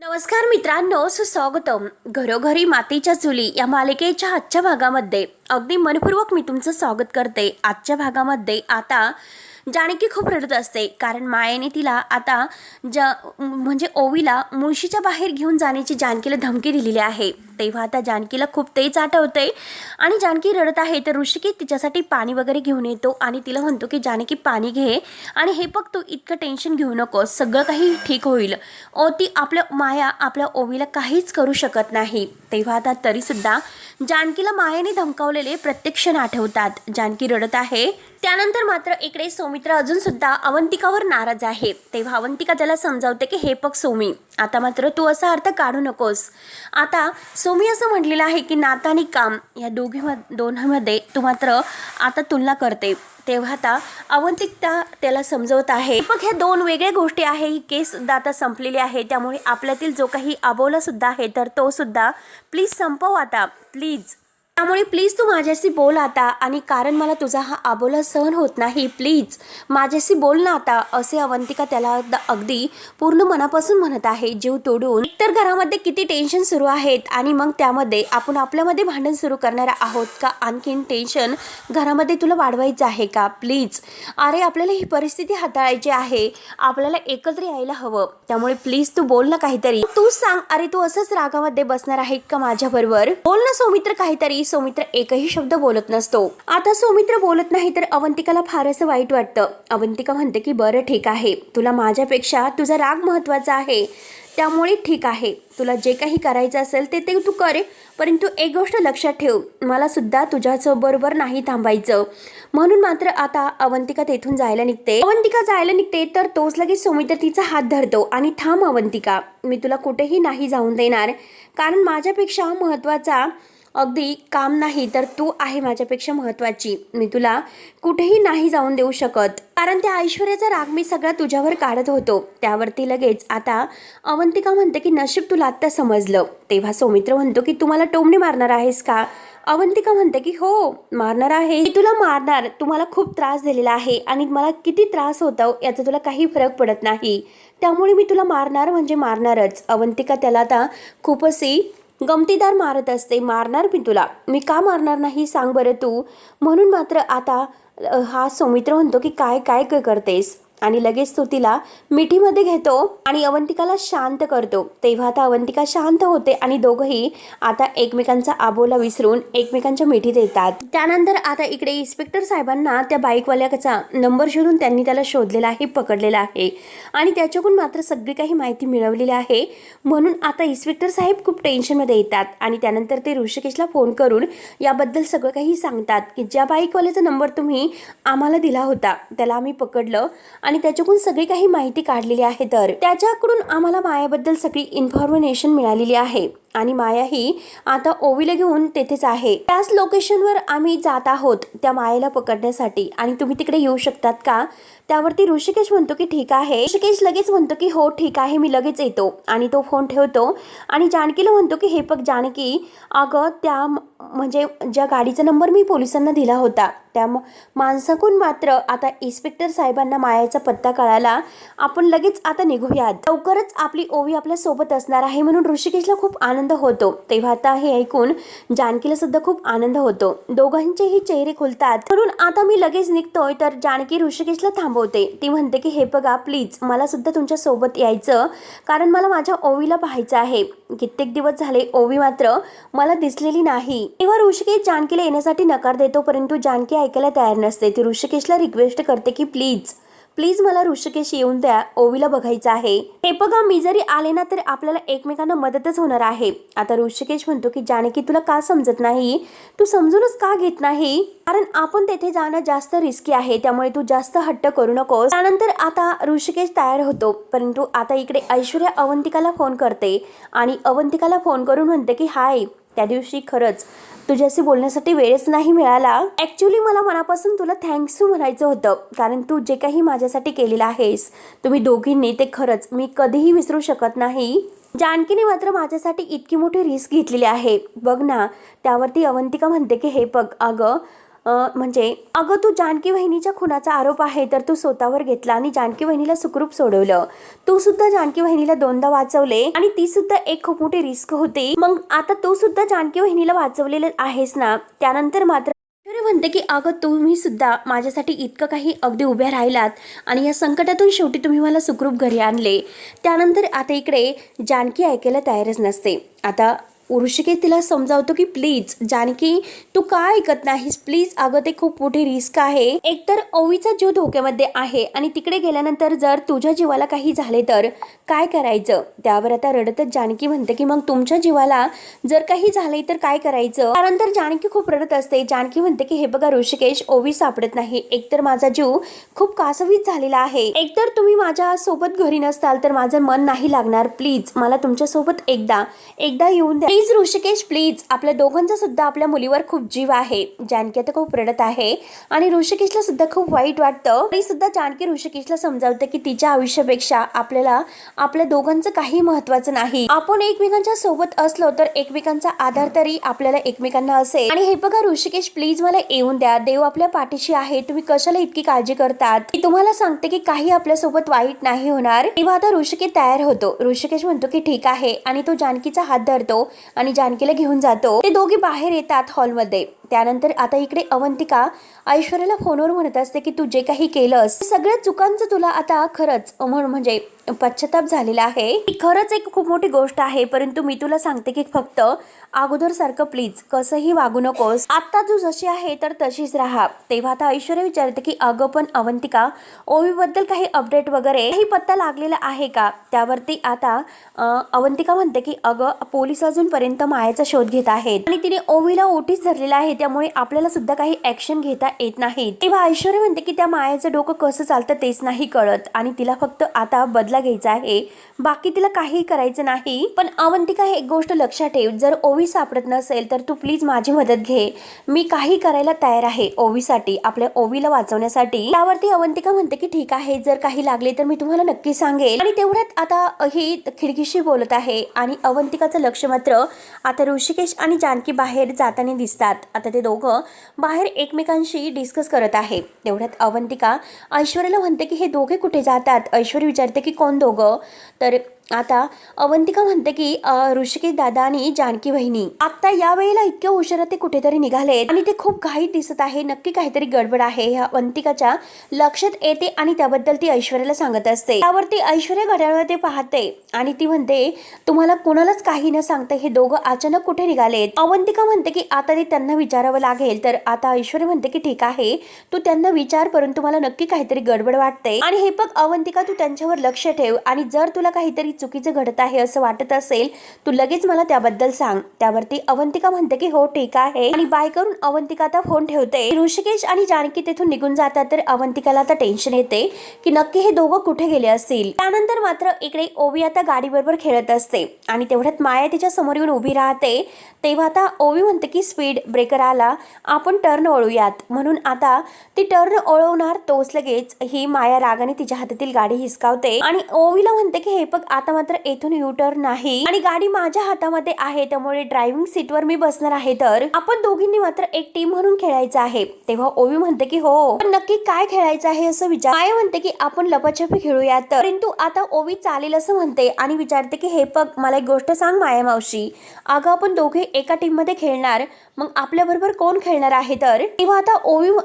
नमस्कार मित्रांनो, सुस्वागतम. घरोघरी मातीच्या चुली या मालिकेच्या आजच्या भागामध्ये अगदी मनपूर्वक मी तुमचं स्वागत करते. आजच्या भागामध्ये आता जानकी खूप रडत असते, कारण मायेने तिला आता म्हणजे ओवीला मुळशीच्या बाहेर घेऊन जाण्याची जानकीला धमकी दिलेली आहे. तेव्हा आता जानकीला खूप तेच आठवते आणि जानकी रडत आहे. तर ऋषिकेश तिच्यासाठी पाणी वगैरे घेऊन येतो आणि तिला म्हणतो की जानकी पाणी घे आणि हे बघ, तू इतकं टेन्शन घेऊ नकोस, सगळं काही ठीक होईल. ती आपल्या माया आपल्या ओवीला काहीच करू शकत नाही. तेव्हा आता तरीसुद्धा जानकीला मायेने धमकावलेले प्रत्येक क्षण आठवतात. जानकी रडत आहे. त्यानंतर मात्र इकडे सौमित्र अजून सुद्धा अवंतिकावर नाराज आहे. तेव्हा अवंतिका त्याला समजावते की हे बघ सोमी, आता मात्र तू असा अर्थ काढू नकोस. आता सोमी असं म्हटलेलं आहे की नातं आणि काम या दोन्हीमध्ये तू मात्र आता तुलना करते. तेव्हा आता अवंतिका त्याला समजवत आहे, बघ ह्या दोन वेगळ्या गोष्टी आहे. ही केस सुद्धा आता संपलेली आहे, त्यामुळे आपल्यातील जो काही अबोला सुद्धा आहे तर तो सुद्धा प्लीज संपव आता, प्लीज. त्यामुळे प्लीज तू माझ्याशी बोल आता, आणि कारण मला तुझा हा अबोला सहन होत नाही, प्लीज माझ्याशी बोल ना आता, असे अवंतिका त्याला अगदी पूर्ण मनापासून म्हणत आहे, जीव तोडून. तर घरामध्ये किती टेन्शन सुरू आहेत आणि मग त्यामध्ये आपण आपल्यामध्ये भांडण सुरू करणार आहोत का? आणखीन टेन्शन घरामध्ये तुला वाढवायचं आहे का? प्लीज, अरे आपल्याला ही परिस्थिती हाताळायची आहे, आपल्याला एकत्र यायला हवं, त्यामुळे प्लीज तू बोल ना काहीतरी, तू सांग. अरे तू असंच रागामध्ये बसणार आहे का माझ्याबरोबर? बोल ना सौमित्र काहीतरी. सौमित्र एकही शब्द बोलत नसतो. आता सौमित्र बोलत नाही तर अवंतिकाला फार असं वाईट वाटतं. अवंतिका म्हणते की बरं ठीक आहे, तुला माझ्यापेक्षा तुझा राग महत्वाचा आहे, त्यामुळे ठीक आहे, तुला जे काही करायचं असेल ते तू कर, परंतु एक गोष्ट लक्षात ठेव, मला सुद्धा तुझ्याबरोबर नाही थांबायचं. म्हणून मात्र आता अवंतिका तेथून जायला निघते. तर तोच लगेच सौमित्र तिचा हात धरतो आणि थांब अवंतिका, मी तुला कुठेही नाही जाऊन देणार, कारण माझ्यापेक्षा महत्वाचा अगदी काम नाही तर तू आहे माझ्यापेक्षा महत्वाची. मी तुला कुठेही नाही जाऊन देऊ शकत, कारण त्या ऐश्वर्याचा राग मी सगळा तुझ्यावर काढत होतो. त्यावरती लगेच आता अवंतिका म्हणते की नशीब तुला आत्ता समजलं. तेव्हा सौमित्र म्हणतो की तू मला टोमणे मारणार आहेस का? अवंतिका म्हणते की हो मारणार आहे, मी तुला मारणार, तुम्हाला खूप त्रास दिलेला आहे आणि मला किती त्रास होतो याचा तुला काही फरक पडत नाही, त्यामुळे मी तुला मारणार म्हणजे मारणारच. अवंतिका त्याला आता खूप अशी गमतीदार मारत असते. मारणार मी तुला, मी का मारणार नाही सांग बरं तू. म्हणून मात्र आता हा सौमित्र म्हणतो की काय काय करतेस, आणि लगेच तो तिला मिठीमध्ये घेतो आणि अवंतिकाला शांत करतो. तेव्हा आता अवंतिका शांत होते आणि दोघंही आता एकमेकांचा आबोला विसरून एकमेकांच्या मिठीत येतात. त्यानंतर आता इकडे इन्स्पेक्टर साहेबांना त्या बाईकवाल्याचा नंबर शोधून त्यांनी त्याला शोधलेला आहे, पकडलेला आहे आणि त्याच्याकडून मात्र सगळी काही माहिती मिळवलेली आहे. म्हणून आता इन्स्पेक्टर साहेब खूप टेन्शनमध्ये येतात आणि त्यानंतर ते ऋषिकेशला फोन करून याबद्दल सगळं काही सांगतात की ज्या बाईकवाल्याचा नंबर तुम्ही आम्हाला दिला होता त्याला आम्ही पकडलं आणि त्याच्याकडून सगळी काही माहिती काढलेली आहे. तर त्याच्याकडून आम्हाला मायाबद्दल सगळी इन्फॉर्मेशन मिळालेली आहे आणि माया ही आता ओवीला घेऊन तेथेच आहे. त्याच लोकेशनवर आम्ही जात आहोत त्या मायेला पकडण्यासाठी आणि तुम्ही तिकडे येऊ शकतात का? त्यावरती ऋषिकेश म्हणतो की ठीक आहे. ऋषिकेश लगेच म्हणतो की हो ठीक आहे, मी लगेच येतो, आणि तो फोन ठेवतो आणि जानकीला म्हणतो की हे बघ जानकी, अगं त्या म्हणजे ज्या गाडीचा नंबर मी पोलिसांना दिला होता त्या माणसाकडून मात्र आता इन्स्पेक्टर साहेबांना मायाचा पत्ता कळाला, आपण लगेच आता निघूयात, लवकरच आपली ओवी आपल्या सोबत असणार आहे. म्हणून ऋषिकेशला खूप आनंद होतो. तेव्हा आता हे ऐकून जानकीला सुद्धा खूप आनंद होतो. दोघांचेही चेहरे खुलतात. म्हणून आता मी लगेच निघतोय. तर जानकी ऋषिकेशला थांबवते. ती म्हणते की हे बघा प्लीज, मला सुद्धा तुमच्या सोबत यायचं, कारण मला माझ्या ओवीला पाहायचं आहे. कित्येक दिवस झाले ओवी मात्र मला दिसलेली नाही. तेव्हा ऋषिकेश जानकीला येण्यासाठी नकार देतो, परंतु जानकी ऐकायला तयार नसते. ती ऋषिकेशला रिक्वेस्ट करते की प्लीज प्लीज मला ऋषिकेश येऊन द्या, ओवीला बघायचं आहे. हे बघा, मी जरी आले ना तरी आपल्याला एकमेकांना मदतच होणार आहे. आता ऋषिकेश म्हणतो की जानकी तुला का समजत नाही, तू समजूनच का घेत नाही, कारण आपण तेथे जाणं जास्त रिस्की आहे, त्यामुळे तू जास्त हट्ट करू नकोस. त्यानंतर आता ऋषिकेश तयार होतो, परंतु आता इकडे ऐश्वर्या अवंतिकाला फोन करते आणि अवंतिकाला फोन करून म्हणते की हाय, त्या दिवशी खरंच तुझ्याशी बोलण्यासाठी वेळच नाही मिळाला. ॲक्च्युली मला मनापासून तुला थँक्स म्हणायचं होतं, कारण तू जे काही माझ्यासाठी केलेलं आहेस तुम्ही दोघींनी, ते खरंच मी कधीही विसरू शकत नाही. जानकीने मात्र माझ्यासाठी इतकी मोठी रिस्क घेतलेली आहे बघ ना. त्यावरती अवंतिका म्हणते की हे बघ अगं म्हणजे अगं तू जानकी वहिनीच्या खुनाचा आरोप आहे तर तू स्वतःवर घेतला आणि जानकी वहिनीला सुखरूप सोडवलं. तू सुद्धा जानकी वहिनीला दोनदा वाचवले आणि ती सुद्धा एक खूप मोठी रिस्क होती. मग आता तू सुद्धा जानकी वहिनीला वाचवलेलं आहेस ना. त्यानंतर मात्र म्हणते की अगं तुम्ही सुद्धा माझ्यासाठी इतकं काही अगदी उभ्या राहिलात आणि या संकटातून शेवटी तुम्ही मला सुखरूप घरी आणले. त्यानंतर आता इकडे जानकी ऐकायला तयारच नसते. आता ऋषिकेश तिला समजावतो की प्लीज जानकी तू का ऐकत नाहीस, प्लीज अगं ते खूप मोठी रिस्क आहे. एकतर ओवीचा जीव धोक्यामध्ये आहे आणि तिकडे गेल्यानंतर जर तुझ्या जीवाला काही झाले तर काय करायचं. त्यावर आता रडतच जानकी म्हणते की मग तुमच्या जीवाला जर काही झाले तर काय करायचं. त्यानंतर जानकी खूप रडत असते. जानकी म्हणते की हे बघा ऋषिकेश, ओवी सापडत नाही. एकतर माझा जीव खूप कासवीत झालेला आहे, एकतर तुम्ही माझ्या सोबत घरी नसताल तर माझं मन नाही लागणार. प्लीज मला तुमच्या सोबत एकदा येऊन द्या प्लीज ऋषिकेश, प्लीज. आपल्या दोघांचा सुद्धा आपल्या मुलीवर खूप जीव आहे. जानकी आता खूप रडत आहे आणि ऋषिकेशला सुद्धा खूप वाईट वाटतं. तरी सुद्धा जानकी ऋषिकेशला समजावते की तिच्या आयुष्यापेक्षा आपल्याला आपल्या दोघांचं काही महत्वाचं नाही. आपण एकमेकांच्या सोबत असलो तर एकमेकांचा आधार तरी आपल्याला एकमेकांना असेल. आणि हे बघा ऋषिकेश, प्लीज मला येऊन द्या. देव आपल्या पाठीशी आहे. तुम्ही कशाला इतकी काळजी करतात. मी तुम्हाला सांगते की काही आपल्या सोबत वाईट नाही होणार. तेव्हा आता ऋषिकेश तयार होतो. ऋषिकेश म्हणतो की ठीक आहे आणि तो जानकीचा हात धरतो आणि जानकीला घेऊन जातो. ते दोघे बाहेर येतात हॉलमध्ये. त्यानंतर आता इकडे अवंतिका ऐश्वर्याला फोनवर म्हणत असते की तू जे काही केलंस सगळ्या चुकांचं तुला आता खरंच म्हणजे पश्चाताप झालेला आहे. ही खरंच एक खूप मोठी गोष्ट आहे, परंतु मी तुला सांगते की फक्त अगोदर सारखं प्लीज कसंही वागू नकोस. आता तू जशी आहे तर तशीच राहा. तेव्हा आता ऐश्वर्या विचारते की अगं पण अवंतिका, ओवीबद्दल काही अपडेट वगैरे काही पत्ता लागलेला आहे का. त्यावरती आता अवंतिका म्हणते की अगं पोलीस अजूनपर्यंत मायाचा शोध घेत आहेत आणि तिने ओवीला ओटीस धरलेला आहे, त्यामुळे आपल्याला सुद्धा काही ऍक्शन घेता येत नाही. तेव्हा ऐश्वर्या म्हणते की त्या मायाचं डोकं कसं चालतं तेच नाही कळत आणि तिला फक्त आता बदला घ्यायचा आहे, बाकी तिला काही करायचं नाही. पण अवंतिका एक गोष्ट लक्षात ठेव, जर ओवी सापडत नसेल तर तू प्लीज माझी मदत घे. मी काही करायला तयार आहे ओवीसाठी, आपल्या ओवीला वाचवण्यासाठी. त्यावरती अवंतिका म्हणते की ठीक आहे, जर काही लागले तर मी तुम्हाला नक्की सांगेल. आणि तेवढ्यात आता ही खिडकीशी बोलत आहे आणि अवंतिकाचं लक्ष मात्र आता ऋषिकेश आणि जानकी बाहेर जाताना दिसतात. आता ते दोघं बाहेर एकमेकांशी डिस्कस करत आहे. तेवढ्यात अवंतिका ऐश्वर्याला म्हणते की हे दोघे कुठे जातात. ऐश्वर्या विचारते की कोण दोघं. तर आता अवंतिका म्हणते की ऋषिकेश दादा आणि जानकी वहिनी. आता या वेळेला इतक्या उशिरा ते कुठेतरी निघाले आणि ते खूप घाईत दिसत आहे. नक्की काहीतरी गडबड आहे ह्या अवंतिकाच्या लक्षात येते आणि त्याबद्दल ती ऐश्वर्याला सांगत असते. त्यावरती ऐश्वर्या घड्याळावर ते पाहते आणि ती म्हणते तुम्हाला कोणालाच काही न सांगता हे दोघं अचानक कुठे निघालेत. अवंतिका म्हणते की आता ते त्यांना विचारावं लागेल. तर आता ऐश्वर्या म्हणते की ठीक आहे, तू त्यांना विचार, परंतु मला नक्की काहीतरी गडबड वाटते. आणि हे बघ अवंतिका, तू त्यांच्यावर लक्ष ठेव आणि जर तुला काहीतरी चुकीचं घडत आहे असं वाटत असेल तू लगेच मला त्याबद्दल सांग. त्यावरती अवंतिका म्हणते की हो ठीक आहे आणि बाय करून अवंतिका आता फोन ठेवते. ऋषिकेश आणि जानकी तिथून निघून जातात. तर अवंतिकाला आता टेन्शन येते की नक्की हे दोघं कुठे गेले असतील. त्यानंतर मात्र इकडे ओवी आता गाडीबरोबर खेळत असते आणि तेवढ्यात माया तिच्या समोर येऊन उभी राहते. तेव्हा आता ओवी म्हणते की स्पीड ब्रेकर आला, आपण टर्न वळूयात. म्हणून आता ती टर्न वळवणार तोच लगेच ही माया रागाने तिच्या हातातील गाडी हिसकावते आणि ओवीला म्हणते की हे बघ आता मात्र येथून यू टर्न नाही आणि गाडी माझ्या हातामध्ये आहे, त्यामुळे ड्रायव्हिंग सीटवर मी बसणार आहे. तर आपण दोघींनी मात्र एक टीम म्हणून खेळायचं आहे. तेव्हा ओवी म्हणते की हो, पण नक्की काय खेळायचं आहे असं विचार. माया म्हणते की आपण लपाछपी खेळूयात. परंतु आता ओवी चालेल असं म्हणते आणि विचारते की हे बघ मला एक गोष्ट सांग माया मावशी, अगं आपण दोघे एका टीम मध्ये खेळणार, मग आपल्या बरोबर कोण खेळणार आहे. तर तेव्हा आता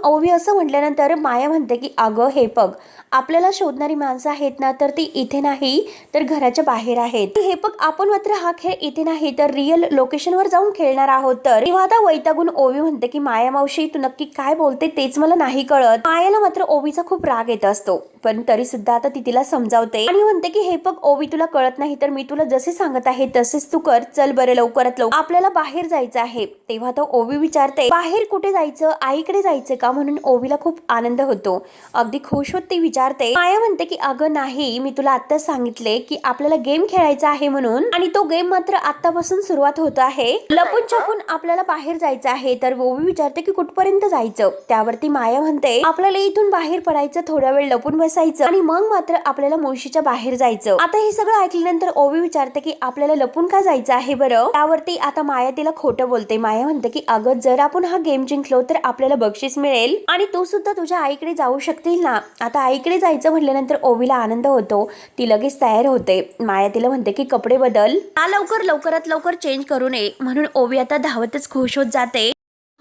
ओवी असं म्हटल्यानंतर माया म्हणते की अगं हे बघ आपल्याला शोधणारी माणसं आहेत ना, तर ती इथे नाही तर घराच्या बाहेर आहेत. हे बघ आपण मात्र हा खेळ इथे नाही तर रिअल लोकेशनवर जाऊन खेळणार आहोत. तर तेव्हा आता वैतागून ओवी म्हणते की माया मावशी तू नक्की काय बोलते तेच मला नाही कळत. मायाला मात्र ओवीचा खूप राग येत असतो, पण तरी सुद्धा आता ती तिला समजावते आणि म्हणते की हे बघ ओवी तुला कळत नाही तर मी तुला जसे सांगत आहे तसेच तू कर. चल बरे लवकरात लवकर आपल्याला बाहेर जायचं आहे. तेव्हा आता ओवी विचारते बाहेर कुठे जायचं, आईकडे जायचं का. म्हणून ओवीला खूप आनंद होतो, अगदी खुश होत ती विचारते. माया म्हणते की अगं नाही, मी तुला आत्ताच सांगितले की आपल्या आपल्याला गेम खेळायचा आहे म्हणून, आणि तो गेम मात्र आतापासून सुरुवात होत आहे. लपून छपून आपल्याला बाहेर जायचं आहे. तर ओवी विचारते की कुठपर्यंत जायचं. त्यावरती माया म्हणते आपल्याला इथून बाहेर पडायचं, थोडा वेळ लपून बसायचं आणि मग मात्र आपल्याला मुळशीच्या बाहेर जायचं. आता हे सगळं ऐकल्यानंतर ओवी विचारते की आपल्याला लपून का जायचं आहे बरं. त्यावरती आता माया तिला खोटं बोलते. माया म्हणते की अगं जर आपण हा गेम जिंकलो तर आपल्याला बक्षीस मिळेल आणि तू सुद्धा तुझ्या आईकडे जाऊ शकतील ना. आता आईकडे जायचं म्हटल्यानंतर ओवीला आनंद होतो. ती लगेच तयार होते. माया तिला म्हणते की कपडे बदल, लवकरात लवकर चेंज करू नये. म्हणून ओवी आता धावतच खुश होत जाते.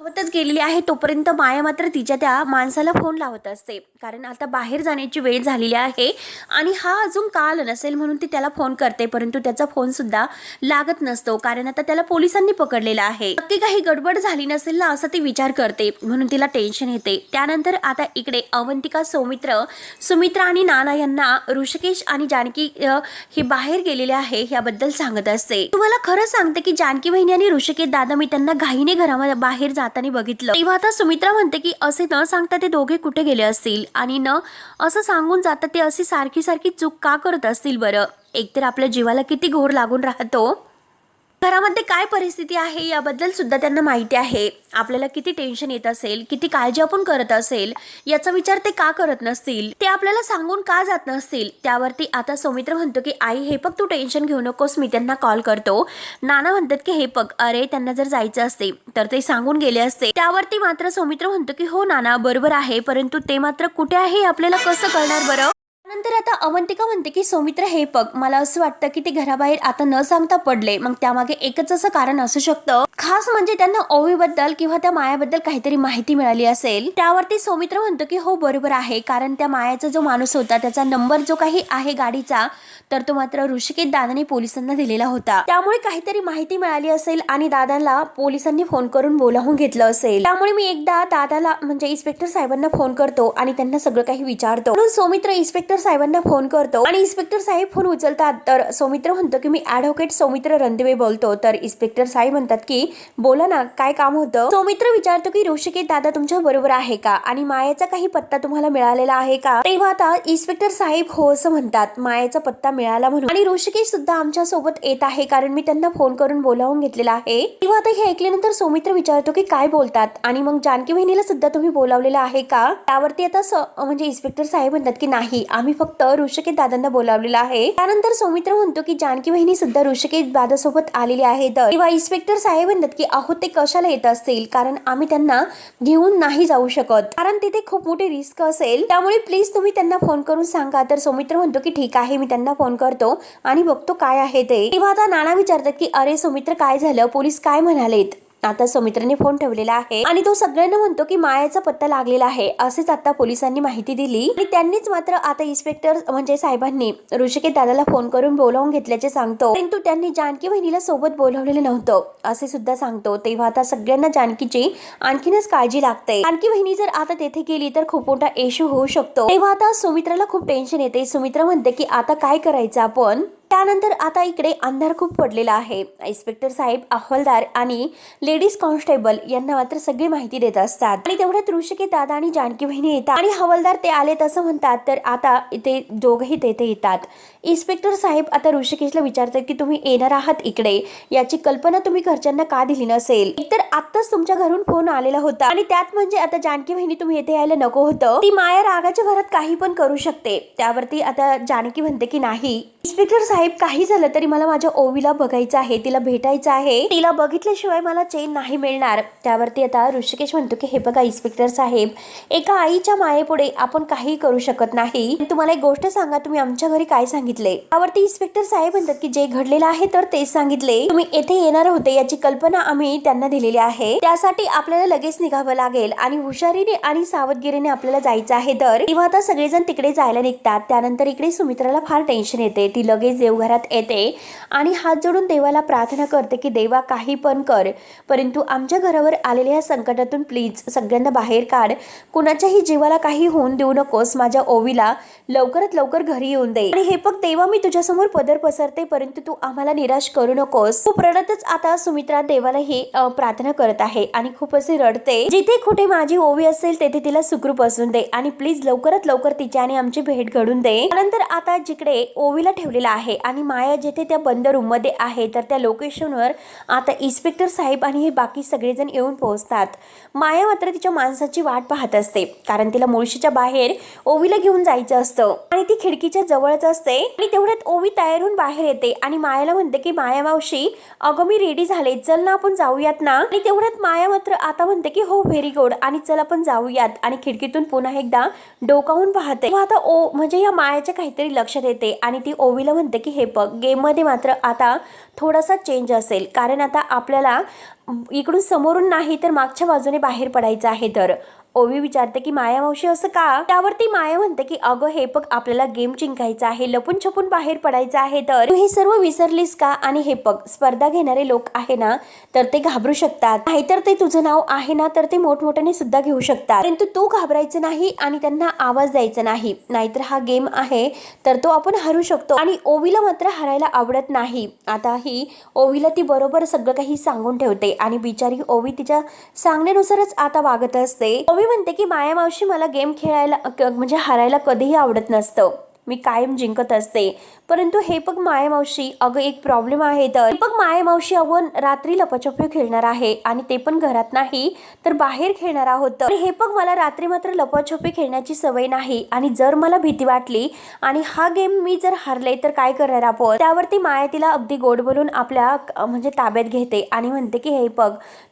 धावतच गेलेली आहे. तोपर्यंत माया मात्र तिच्या त्या माणसाला फोन लावत असते, कारण आता बाहेर जाण्याची वेळ झालेली आहे आणि हा अजून का आला नसेल म्हणून ती त्याला फोन करते. परंतु त्याचा फोन सुद्धा लागत नसतो, कारण आता त्याला पोलिसांनी पकडलेला आहे. नक्की काही गडबड झाली नसेल ना असं ती विचार करते, म्हणून तिला टेन्शन येते. त्यानंतर आता इकडे अवंतिका, सुमित्रा आणि नाना यांना ऋषिकेश आणि जानकी हे बाहेर गेलेले आहे याबद्दल सांगत असते. तुम्हाला खरं सांगते की जानकी बहिणी आणि ऋषिकेश दादा मी त्यांना घाईने घरामध्ये बाहेर जाताना बघितलं. तेव्हा आता सुमित्रा म्हणते की असे न सांगता ते दोघे कुठे गेले असतील आणि न असं सांगून जातात ते अशी सारखी चूक का करत असतील बरं. एकतर आपल्या जीवाला किती घोर लागून राहतो, घरामध्ये काय परिस्थिती आहे याबद्दल सुद्धा त्यांना माहिती आहे. आपल्याला किती टेन्शन येत असेल, किती काळजी आपण करत असेल याचा विचार ते का करत नसतील, ते आपल्याला सांगून का जात नसतील. त्यावरती आता सौमित्र म्हणतो की आई हे बघ तू टेन्शन घेऊ नकोस, मी त्यांना कॉल करतो. नाना म्हणतात की हे बघ अरे त्यांना जर जायचं असते तर ते सांगून गेले असते. त्यावरती मात्र सौमित्र म्हणतो की हो नाना बरोबर आहे, परंतु ते मात्र कुठे आहे आपल्याला कसं कळणार बरं. नंतर आता अवंतिका म्हणते की सौमित्र हे बघ मला असं वाटतं की ते घराबाहेर आता न सांगता पडले. मग त्यामागे एकच असं कारण असू शकतं, खास म्हणजे त्यांना ओवीबद्दल किंवा त्या मायाबद्दल काहीतरी माहिती मिळाली असेल. त्यावरती सौमित्र म्हणतो की हो बरोबर आहे, कारण त्या मायाचा जो माणूस होता त्याचा नंबर जो काही आहे गाडीचा तर तो मात्र ऋषिकेश दादाने पोलिसांना दिलेला होता. त्यामुळे काहीतरी माहिती मिळाली असेल आणि दादाला पोलिसांनी फोन करून बोलावून घेतलं असेल. त्यामुळे मी एकदा दादाला म्हणजे इन्स्पेक्टर साहेबांना फोन करतो आणि त्यांना सगळं काही विचारतो. म्हणून सौमित्र इन्स्पेक्टर साहेबांना फोन करतो आणि इन्स्पेक्टर साहेब फोन उचलतात. तर सौमित्र म्हणतो की मी ॲडव्होकेट सौमित्र रणदिवे बोलतो. तर इन्स्पेक्टर साहेब म्हणतात की बोला ना काय काम होतं. सौमित्र विचारतो की ऋषिकेश दादा तुमच्या बरोबर आहे का आणि मायाचा काही पत्ता तुम्हाला मिळालेला आहे का. तेव्हा आता इन्स्पेक्टर साहेब हो असं म्हणतात, मायाचा पत्ता मिळाला म्हणून आणि ऋषिकेश सुद्धा आमच्या सोबत येत आहे कारण मी त्यांना फोन करून बोलावून घेतलेला आहे. तेव्हा आता हे ऐकल्यानंतर सौमित्र विचारतो की काय बोलतात आणि मग जानकी बहिणीला सुद्धा तुम्ही बोलावलेलं आहे का. त्यावरती आता म्हणजे इन्स्पेक्टर साहेब म्हणतात की नाही आम्ही फक्त ऋषिकेश दादांना बोलावलेलं आहे. त्यानंतर सौमित्र म्हणतो की जानकी बहिणी सुद्धा ऋषिकेश दादासोबत आलेली आहे. तेव्हा इन्स्पेक्टर साहेब म्हणतात की अहो ते कशाला येत असतील, कारण आम्ही त्यांना घेऊन नाही जाऊ शकत, कारण तिथे खूप मोठी रिस्क असेल. त्यामुळे प्लीज तुम्ही त्यांना फोन करून सांगा. तर सौमित्र म्हणतो की ठीक आहे मी त्यांना फोन करतो आणि बघतो काय आहे ते. तेव्हा आता नाना विचारतात की अरे सौमित्र काय झालं, पोलीस काय म्हणालेत. आता सौमित्राने फोन ठेवलेला आहे आणि तो सगळ्यांना म्हणतो की मायाचा पत्ता लागलेला आहे असेच आता पोलिसांनी माहिती दिली आणि त्यांनीच मात्र आता इन्स्पेक्टर म्हणजे साहेबांनी ऋषिकेश दादाला फोन करून बोलावून घेतल्याचे सांगतो, परंतु त्यांनी जानकी बहिणीला सोबत बोलावलेलं नव्हतं असे सुद्धा सांगतो. तेव्हा आता सगळ्यांना जानकीची आणखीनच काळजी लागते. जानकी बहिणी जर आता तेथे गेली तर खूप मोठा इश्यू होऊ शकतो. तेव्हा आता सुमित्राला खूप टेन्शन येते. सुमित्रा म्हणते की आता काय करायचं आपण. त्यानंतर आता इकडे अंधार खूप पडलेला आहे. इन्स्पेक्टर साहेब, हवालदार आणि लेडीज कॉन्स्टेबल यांना मात्र सगळी माहिती देत असतात आणि तेवढ्यात ऋषिकेश दादा आणि जानकी बहिणी येतात आणि हवालदार ते आलेत असं म्हणतात. तर आता इथे दोघेही तेथे येतात. इन्स्पेक्टर साहेब आता ऋषिकेशला विचारतात की तुम्ही येणार आहात इकडे, याची कल्पना तुम्ही घरच्यांना का दिली नसेल. एकतर आत्ताच तुमच्या घरून फोन आलेला होता आणि त्यात म्हणजे आता जानकी बहिणी तुम्ही येथे यायला नको होतं. ती माया रागाच्या भरात काही पण करू शकते. त्यावरती आता जानकी म्हणते की नाही इन्स्पेक्टर साहेब काही झालं तरी मला माझ्या ओवीला बघायचं आहे, तिला भेटायचं आहे, तिला बघितल्याशिवाय मला चैन नाही मिळणार. त्यावरती आता ऋषिकेश म्हणतो की हे बघा इन्स्पेक्टर साहेब, एका आईच्या मायेपुढे आपण काही करू शकत नाही. तुम्हाला एक गोष्ट सांगा, तुम्ही आमच्या घरी काय सांगितले. त्यावरती इन्स्पेक्टर साहेब म्हणतात की जे घडलेलं आहे तर तेच सांगितले. तुम्ही येथे येणार होते याची कल्पना आम्ही त्यांना दिलेली आहे. त्यासाठी आपल्याला लगेच निघावं लागेल आणि हुशारीने आणि सावधगिरीने आपल्याला जायचं आहे. तर तेव्हा आता सगळेजण तिकडे जायला निघतात. त्यानंतर इकडे सुमित्राला फार टेन्शन येते. ती लगेच देवघरात येते आणि हात जोडून देवाला प्रार्थना करते की देवा काही पण कर, परंतु आमच्या घरावर आलेल्या या संकटातून प्लीज सगळ्यांना बाहेर काढ. कुणाच्याही जीवाला काही होऊन देऊ नकोस. माझ्या ओवीला लवकरात लवकर घरी येऊन दे आणि हे बघ देवा मी तुझ्यासमोर पदर पसरते, परंतु तू आम्हाला निराश करू नकोस. खूप रडतच आता सुमित्रा देवाला ही प्रार्थना करत आहे आणि खूप असे रडते. जिथे कुठे माझी ओवी असेल तेथे तिला सुखरूप असून दे आणि प्लीज लवकरात लवकर तिच्या आणि आमची भेट घडून दे. नंतर आता जिकडे ओवीला ठेवलेला आहे आणि माया जिथे त्या बंद रूममध्ये आहे तर त्या लोकेशनवर आता इन्स्पेक्टर साहेब आणि हे बाकी सगळेजण येऊन पोहोचतात. माया मात्र तिच्या माणसाची वाट पाहत असते, कारण तिला मुळशीच्या बाहेर ओवीला घेऊन जायचं असतं आणि ती खिडकीच्या जवळच असते. आणि तेवढ्यात ओवी तयार होऊन बाहेर येते आणि मायाला म्हणते की माया मावशी, अगं मी रेडी झाले, चल ना आपण जाऊयात ना. आणि तेवढ्यात माया मात्र आता म्हणते की हो व्हेरी गुड आणि चल आपण जाऊयात. आणि खिडकीतून पुन्हा एकदा डोकावून पाहते. आता म्हणजे या मायाच्या काहीतरी लक्षात येते आणि ती ओवीला म्हणते की हे बघ, गेम मध्ये मात्र आता थोडासा चेंज असेल, कारण आता आपल्याला इकडून समोरून नाही तर मागच्या बाजूने बाहेर पडायचं आहे. तर ओवी विचारते की माया मावशी असं का. त्यावरती माया म्हणते की अगं हे बघ, आपल्याला गेम जिंकायचा आहे, लपून छपून बाहेर पडायचं आहे, तर तू हे सर्व विसरलीस का. आणि हे बघ, स्पर्धा घेणारे लोक आहे ना तर ते घाबरू शकतात, नाहीतर ते तुझं नाव आहे ना तर ते मोठमोठ्याने सुद्धा घेऊ शकतात, परंतु तू घाबरायचं नाही आणि त्यांना आवाज द्यायचा नाही, नाहीतर हा गेम आहे तर तो आपण हरू शकतो. आणि ओवीला मात्र हरायला आवडत नाही. आता ही ओवीला ती बरोबर सगळं काही सांगून ठेवते आणि बिचारी ओवी तिच्या सांगण्यानुसारच आता वागत असते. ओवी म्हणते की माया मावशी, मला गेम खेळायला म्हणजे हरायला कधीही आवडत नसतं, मी कायम जिंकत असते, परंतु हे बघ माया मावशी, अगं एक प्रॉब्लेम आहे. तर बघ माया मावशी, अगं रात्री लपाछपी खेळणार आहे आणि ते पण घरात नाही तर बाहेर खेळणार आहोत. आणि हे बघ, मला रात्री मात्र लपाछपी खेळण्याची सवय नाही आणि जर मला भीती वाटली आणि हा गेम मी जर हरले तर काय करणार आपण. त्यावरती माया तिला अगदी गोड बोलून आपल्या म्हणजे ताब्यात घेते आणि म्हणते की हे बघ,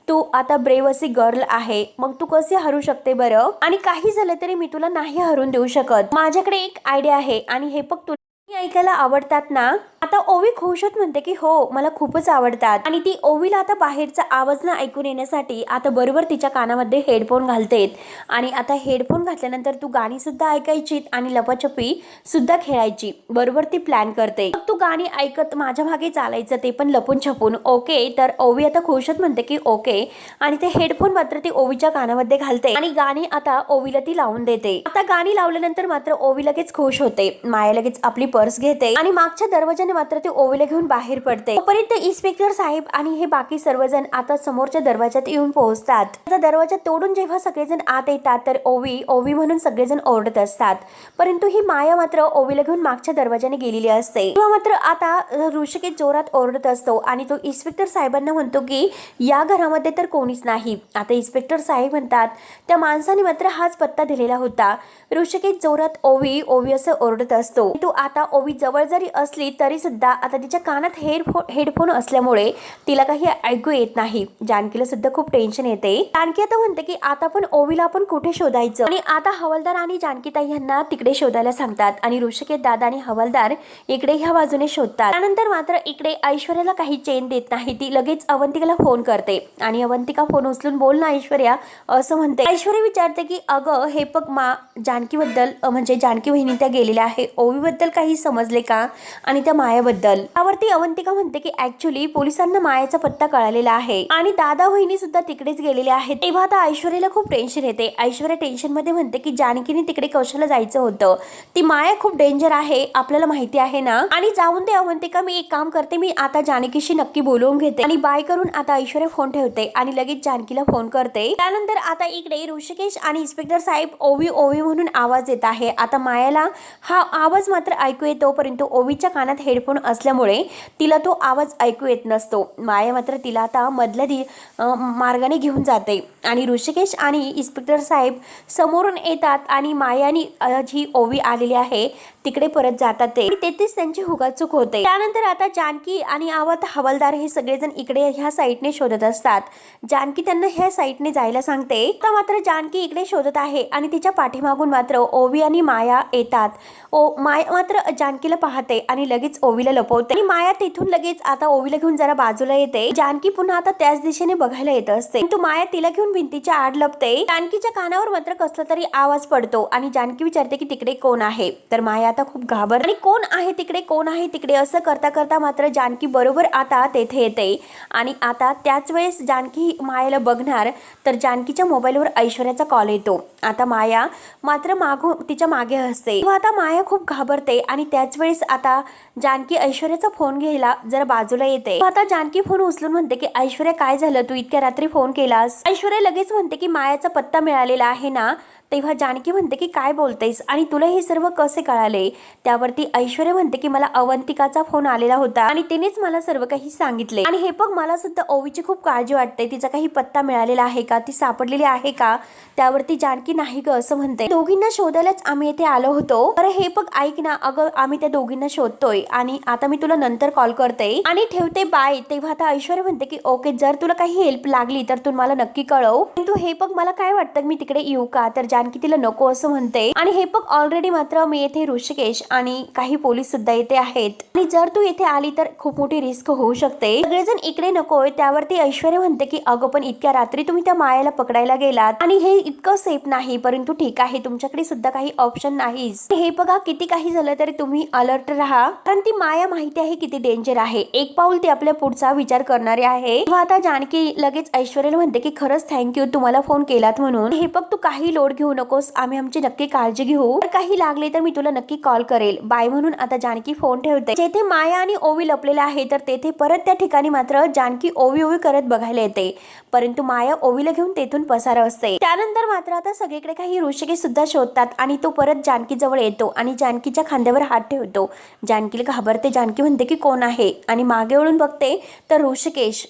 तू आता ब्रेव अशी गर्ल आहे, मग तू कसे हरू शकते बरं, आणि काही झालं तरी मी तुला नाही हरून देऊ शकत. माझ्याकडे एक आयडिया आहे आणि हे बघ, तुला ऐकायला आवडतात ना. आता ओवी खुश होत म्हणते की हो, मला खूपच आवडतात. आणि ती ओवीला आता बाहेरचा आवाज न ऐकून येण्यासाठी आता बरोबर तिच्या कानामध्ये हेडफोन घालते आणि आता हेडफोन घातल्यानंतर तू गाणी सुद्धा ऐकायची आणि लपाछपी सुद्धा खेळायची. बरोबर ती प्लॅन करते. तू गाणी ऐकत माझ्या मागे चालायचं, ते पण लपून छपून. ओके. तर ओवी आता खुश होत म्हणते की ओके, आणि ते हेडफोन मात्र ती ओवीच्या कानामध्ये घालते आणि गाणी आता ओवीला ती लावून देते. आता गाणी लावल्यानंतर मात्र ओवी लगेच खुश होते. माया लगेच आपली पर्स घेते आणि मागच्या दरवाजाने मात्र ते ओवीला घेऊन बाहेर पडते. तोपर्यंत इन्स्पेक्टर साहेब आणि हे बाकी सर्वजण आता समोरच्या दरवाजात येऊन पोहोचतात. आता दरवाजा तोडून जेव्हा सगळेजण आत येतात तर ओवी म्हणून सगळेजण ओरडत असतात, परंतु ही माया मात्र ओवीला घेऊन मागच्या दरवाजाने गेलेली असते. तेव्हा मात्र आता ऋषिकेश जोरात ओरडत असतो आणि तो इन्स्पेक्टर साहेबांना म्हणतो की या घरामध्ये तर कोणीच नाही. आता इन्स्पेक्टर साहेब म्हणतात त्या माणसाने मात्र हाच पत्ता दिलेला होता. ऋषिकेश जोरात ओवी असं ओरडत असतो. तो आता ओवी जवळ जरी असली तरी सुद्धा आता तिच्या कानात हेडफोन असल्यामुळे तिला काही ऐकू येत नाही. जानकीला सुद्धा खूप टेन्शन येते. जानकी आता म्हणते की आता पण ओवीला आपण कुठे शोधायचं, आणि आता हवालदार आणि जानकीताई यांना तिकडे शोधायला सांगतात आणि ऋषिकेश दादा आणि हवालदार इकडे ह्या बाजूने शोधतात. त्यानंतर मात्र इकडे ऐश्वर्याला काही चेन देत नाही. ती लगेच अवंतिकाला फोन करते आणि अवंतिका फोन उचलून बोल ना ऐश्वर्या असं म्हणते. ऐश्वर्या विचारते की अगं हे बघ जानकीबद्दल म्हणजे जानकी वहिनी त्या गेलेल्या आहे, ओवीबद्दल काही समजले का आणि त्या मायाबद्दल. त्यावरती अवंतिका म्हणते की ऍक्च्युली पोलिसांना मायाचा पत्ता कळालेला आहे आणि दादा वहिनी सुद्धा तिकडेच गेलेले आहेत. तेव्हा आता ऐश्वर्याला खूप टेन्शन येते. ऐश्वर्या टेन्शन मध्ये म्हणते की जानकीने तिकडे कशाला जायचं होतं, ती माया खूप डेंजर आहे, आपल्याला माहिती आहे ना. आणि जाऊन दे अवंतिका, मी एक काम करते, मी आता जानकीशी नक्की बोलवून घेते. आणि बाय करून आता ऐश्वर्या फोन ठेवते आणि लगेच जानकीला फोन करते. त्यानंतर आता इकडे ऋषिकेश आणि इन्स्पेक्टर साहेब ओवी म्हणून आवाज येत आहे. आता मायाला हा आवाज मात्र ऐकू येतो, परंतु ओवीच्या कानात हेडफोन असल्यामुळे तिला तो आवाज ऐकू येत नसतो. माया मात्र तिला आता मधल्या मार्गाने घेऊन जाते आणि ऋषिकेश आणि इन्स्पेक्टर साहेब समोरून येतात आणि मायानी जी ओवी आलेली आहे तिकडे परत जातात ते. तेथेच त्यांची हुकाचूक होते. त्यानंतर आता जानकी आणि आवत हवालदार हे सगळेजण इकडे ह्या साईडने शोधत असतात. जानकी त्यांना ह्या साईडने जायला सांगते. आता मात्र जानकी इकडे शोधत आहे आणि तिच्या पाठीमागून मात्र ओवी आणि माया येतात. माया मात्र जानकीला पाहते आणि लगेच ओवीला लपवते आणि माया तिथून लगेच आता ओवीला घेऊन जरा बाजूला येते. जानकी पुन्हा आता त्याच दिशेने बघायला येत असते, तू माया तिला घेऊन भिंतीच्या आड लपते. जानकीच्या कानावर मात्र कसला तरी आवाज पडतो आणि जानकी विचारते की तिकडे कोण आहे. तर माया आता खूप घाबर आणि कोण आहे तिकडे असं करता करता मात्र जानकी बरोबर आता तेथे येते आणि आता त्याच वेळेस जानकी मायाला बघणार तर जानकीच्या मोबाईलवर ऐश्वर्याचा कॉल येतो. आता माया मात्र तिच्या मागे हसते. आता माया खूप घाबरते आणि त्याच वेळेस आता जानकी ऐश्वर्याचा फोन घ्यायला जरा बाजूला येते. आता जानकी फोन उचलून म्हणते की ऐश्वर्या काय झालं, तू इतक्या रात्री फोन केलास. ऐश्वर्या लगेच म्हणते की मायाचा पत्ता मिळालेला आहे ना, तेव्हा जानकी म्हणते की काय बोलतेस आणि तुला हे सर्व कसे कळाले. त्यावरती ऐश्वर्या म्हणते की मला अवंतिकाचा फोन आलेला होता आणि तिनेच मला सर्व काही सांगितले आणि हे बघ मला सुद्धा ओवीची खूप काळजी वाटते. तिचा काही पत्ता मिळालेला आहे का, ती सापडलेली आहे का. त्यावरती जानकी नाही ग असं म्हणते. दोघींना शोधायलाच आम्ही येथे आलो होतो. अरे हे बघ ऐक ना, अगं आम्ही त्या दोघींना शोधतोय आणि आता मी तुला नंतर कॉल करते आणि ठेवते बाय. तेव्हा आता ऐश्वर्या म्हणते की ओके, जर तुला काही हेल्प लागली तर तू मला नक्की कळव. तू हे बघ मला काय वाटतं मी तिकडे येऊ का. तर जानकी तिला नको असं म्हणते आणि हे बघ ऑलरेडी मात्र मी येथे ऋषिकेश आणि काही पोलीस सुद्धा येते आहेत आणि जर तू येथे आली तर खूप मोठी रिस्क होऊ शकते. सगळेजण इकडे नकोय. त्यावरती ऐश्वर्या म्हणते की अगं पण इतक्या रात्री तुम्ही त्या मायाला पकडायला गेलात आणि हे इतकं सेफ नाही, परंतु ठीक आहे तुमच्याकडे सुद्धा काही ऑप्शन नाहीच. हे बघा किती काही झालं तरी तुम्ही अलर्ट राहा, कारण ती माया माहिती आहे किती डेंजर आहे. एक पाऊल ती आपल्या पुढचा विचार करणारे आहे. आता जानकी लगेच ऐश्वर्याला म्हणते की खरंच थँक्यू तुम्हाला फोन केलात म्हणून. हे बघ तू काही लोड घेऊ नकोस, आम्ही आमची नक्की काळजी घेऊ. काही लागले तर मी तुला नक्की कॉल करेल. बाय म्हणून आता जानकी फोन ठेवते. जेथे माया आणि ओवी लपलेले आहे तर तेथे परत त्या ठिकाणी मात्र जानकी ओवी ओवी करत बघायला येते, परंतु माया ओवीला घेऊन तेथून पसार असते. त्यानंतर मात्र आता सगळीकडे काही ऋषिकेश सुद्धा शोधतात आणि तो परत जानकी जवळ येतो आणि जानकीच्या खांद्यावर हात ठेवतो. जानकीला घाबरते. जानकी म्हणते की कोण आहे आणि मागे वळून बघते तर ऋषिकेश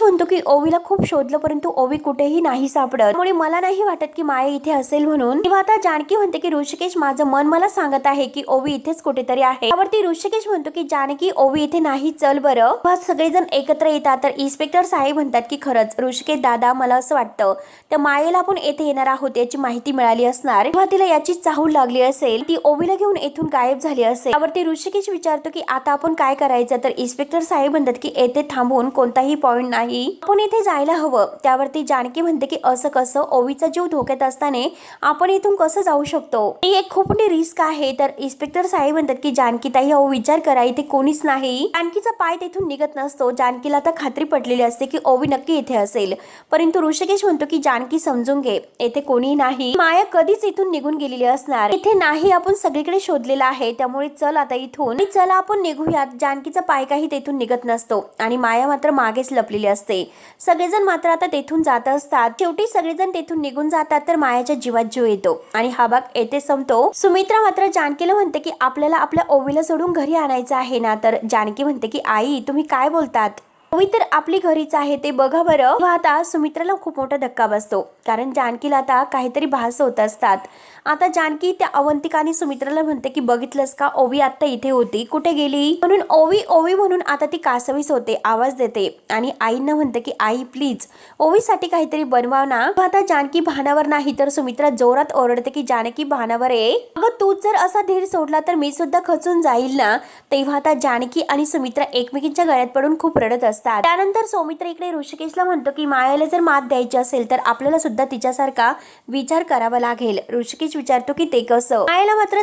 म्हणतो की ओवीला खूप शोधलं परंतु ओवी कुठेही नाही सापडत, त्यामुळे मला नाही वाटत की माया इथे असेल म्हणून. तेव्हा आता जानकी म्हणते की ऋषिकेश माझं मन मला सांगत आहे की ओवी इथेच कुठेतरी आहे. त्यावरती ऋषिकेश म्हणतो की जानकी ओवी इथे नाही, चल बरं. सगळेजण एकत्र येतात तर इन्स्पेक्टर साहेब म्हणतात की खरंच ऋषिकेश दादा मला असं वाटतं त्या मायेला आपण येथे येणार आहोत याची माहिती मिळाली असणार किंवा तिला याची चाहूल लागली असेल, ती ओवीला घेऊन येथून गायब झाली असेल. त्यावरती ऋषिकेश विचारतो की आता आपण काय करायचं. तर इन्स्पेक्टर साहेब म्हणतात की येथे थांबून कोणताही पॉइंट नाही, आपण इथे जायला हवं. त्यावरती जानकी म्हणते की असं कसं, ओवीचा जीव धोक्यात असताना आपण इथून कसं जाऊ शकतो, ही एक खूप मोठी रिस्क आहे. तर इन्स्पेक्टर साहेब म्हणतात की जानकी ताई अहो विचार करा, इथे कोणीच नाही. जानकीचा पाय तेथून निघत नसतो. जानकीला आता खात्री पटलेली असते की ओवी नक्की इथे असेल, परंतु ऋषिकेश म्हणतो की जानकी समजून घे येथे कोणी नाही, माया कधीच इथून निघून गेलेली असणार, इथे नाही आपण सगळीकडे शोधलेला आहे, त्यामुळे चल आता इथून चला आपण निघूयात. जानकीचा पाय काही तेथून निघत नसतो आणि माया मात्र मागेच लपलेली असते. सगळेजण मात्र आता तेथून जात असतात. शेवटी सगळेजण तेथून निघून जातात तर मायाच्या जीवात जीव येतो आणि हा भाग येथे संपतो. सुमित्रा मात्र जानकीला म्हणते की आपल्याला आपल्या ओवीला सोडून घरी आणायचं आहे ना. तर जानकी म्हणते की आई तुम्ही काय बोलतात, ओवी तर आपली घरीच आहे ते बघा बरं. आता सुमित्राला खूप मोठा धक्का बसतो, कारण जानकीला आता काहीतरी भास होत असतात. आता जानकी त्या अवंतिका आणि सुमित्राला म्हणते की बघितलंस का ओवी आता इथे होती, कुठे गेली. म्हणून ओवी ओवी म्हणून आता ती कासवीस होते, आवाज देते आणि आईंना म्हणते की आई प्लीज ओवीसाठी काहीतरी बनवा ना. आता जानकी भानावर नाही तर सुमित्रा जोरात ओरडते की जानकी भानावर आहे. अगं तूच जर असा धीर सोडला तर मी सुद्धा खचून जाईल ना. तेव्हा आता जानकी आणि सुमित्रा एकमेकींच्या गळ्यात पडून खूप रडत असतात. त्यानंतर सौमित्र इकडे ऋषिकेशला म्हणतो की मायाला जर मात द्यायची असेल तर आपल्याला सुद्धा तिच्यासारखा विचार करावा लागेल. ऋषिकेश विचारतो की ते कसं. मायाला मात्र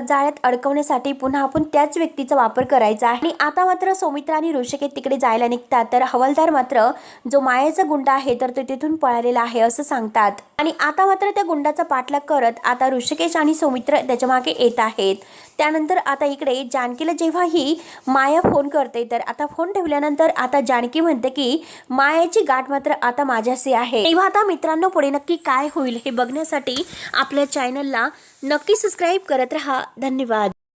जाळ्यात अडकवण्यासाठी पुन्हा आपण त्याच व्यक्तीचा वापर करायचा आहे. आणि आता मात्र सौमित्र आणि ऋषिकेश तिकडे जायला निघतात तर हवालदार मात्र जो मायाचा गुंडा आहे तर तो तिथून पळालेला आहे असं सांगतात आणि आता मात्र त्या गुंडाचा पाठलाग करत आता ऋषिकेश आणि सौमित्र त्याच्या मागे येत आहेत. त्यानंतर आता इकडे जानकीला जेव्हा ही माया फोन करते तर आता फोन ठेवल्यानंतर आता जानकी म्हणते की मायाची गाठ मात्र आता माझ्याशी आहे. तेव्हा आता मित्रांनो पुढे नक्की काय होईल हे बघण्यासाठी आपल्या चॅनलला नक्की सबस्क्राईब करत राहा. धन्यवाद.